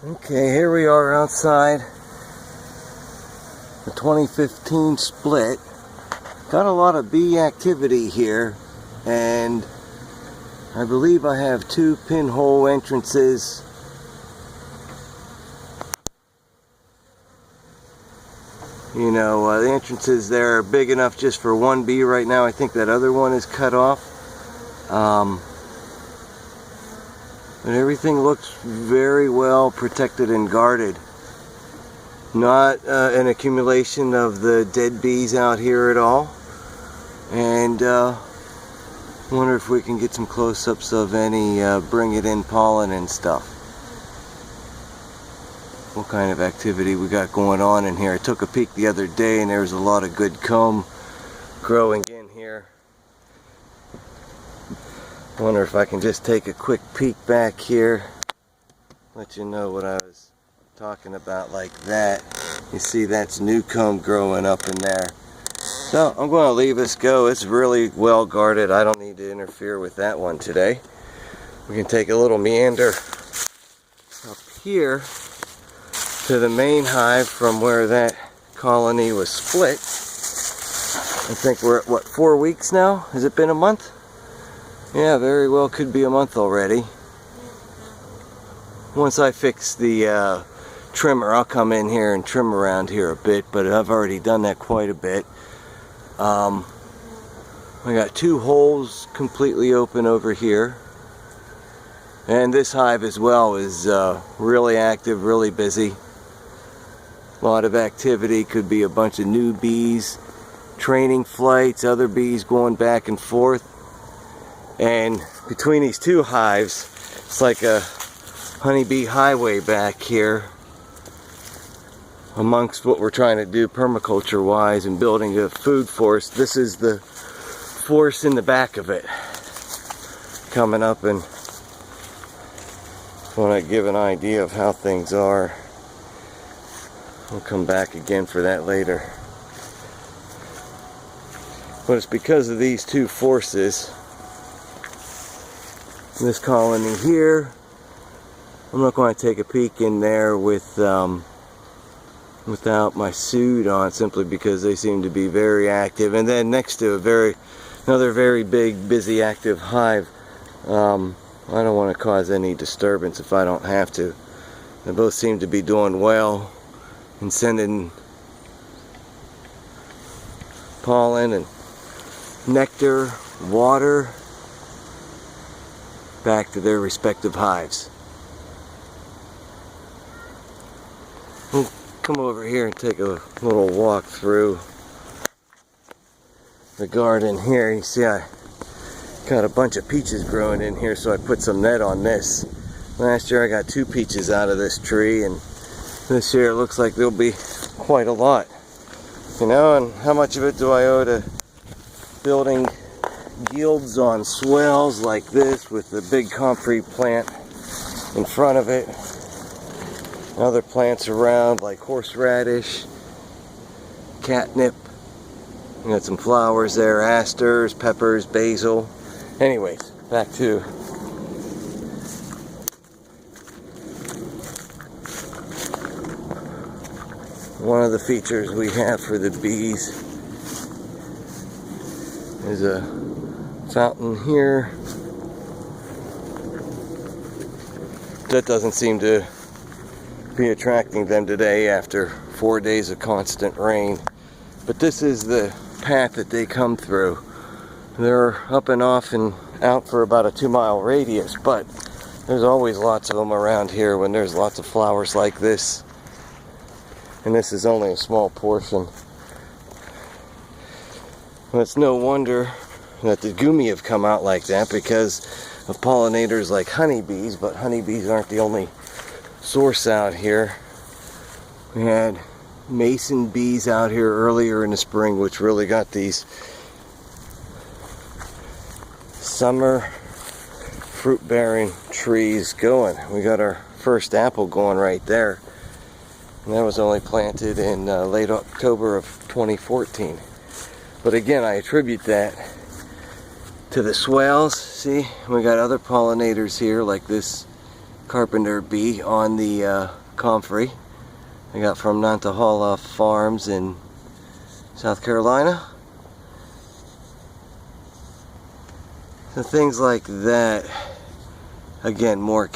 Okay, here we are outside the 2015 split. Got a lot of bee activity here, and I believe I have 2 pinhole entrances. You know, the entrances there are big enough just for 1 bee right now. I think that other one is cut off. But everything looks very well protected and guarded. Not an accumulation of the dead bees out here at all. And wonder if we can get some close-ups of any bring it in pollen and stuff. What kind of activity we got going on in here. I took a peek the other day and there's a lot of good comb growing in here. Wonder if I can just take a quick peek back here, let you know what I was talking about like that. You see that's new comb growing up in there. So I'm going to leave this go. It's really well guarded. I don't need to interfere with that one today. We can take a little meander up here to the main hive from where that colony was split. I think we're at, what, 4 weeks now? Has it been a month? Yeah, very well could be a month already. Once I fix the trimmer, I'll come in here and trim around here a bit, but I've already done that quite a bit. I got 2 holes completely open over here. And this hive as well is really active, really busy. A lot of activity, could be a bunch of new bees, training flights, other bees going back and forth. And between these 2 hives, it's like a honeybee highway back here amongst what we're trying to do permaculture wise and building a food forest. This is the forest in the back of it coming up, and want to give an idea of how things are. We'll come back again for that later. But it's because of these 2 forces. This colony here, I'm not going to take a peek in there with without my suit on, simply because they seem to be very active. And then next to another very big, busy, active hive. I don't want to cause any disturbance if I don't have to. They both seem to be doing well and sending pollen and nectar, water back to their respective hives. We'll come over here and take a little walk through the garden here. You see I got a bunch of peaches growing in here, so I put some net on this. Last year I got 2 peaches out of this tree, and this year it looks like there'll be quite a lot. You know, and how much of it do I owe to building yields on swells like this with the big comfrey plant in front of it, and other plants around like horseradish, catnip. We got some flowers there, asters, peppers, basil. Anyways, back to one of the features we have for the bees is a fountain here. That doesn't seem to be attracting them today after 4 days of constant rain. But this is the path that they come through. They're up and off and out for about a 2-mile radius, but there's always lots of them around here when there's lots of flowers like this. And this is only a small portion. Well, it's no wonder that the gumi have come out like that, because of pollinators like honeybees, but honeybees aren't the only source out here. We had mason bees out here earlier in the spring, which really got these summer fruit-bearing trees going. We got our first apple going right there, and that was only planted in late October of 2014. But again, I attribute that to the swells. See, we got other pollinators here like this carpenter bee on the comfrey I got from Nantahala Farms in South Carolina. So things like that, again, more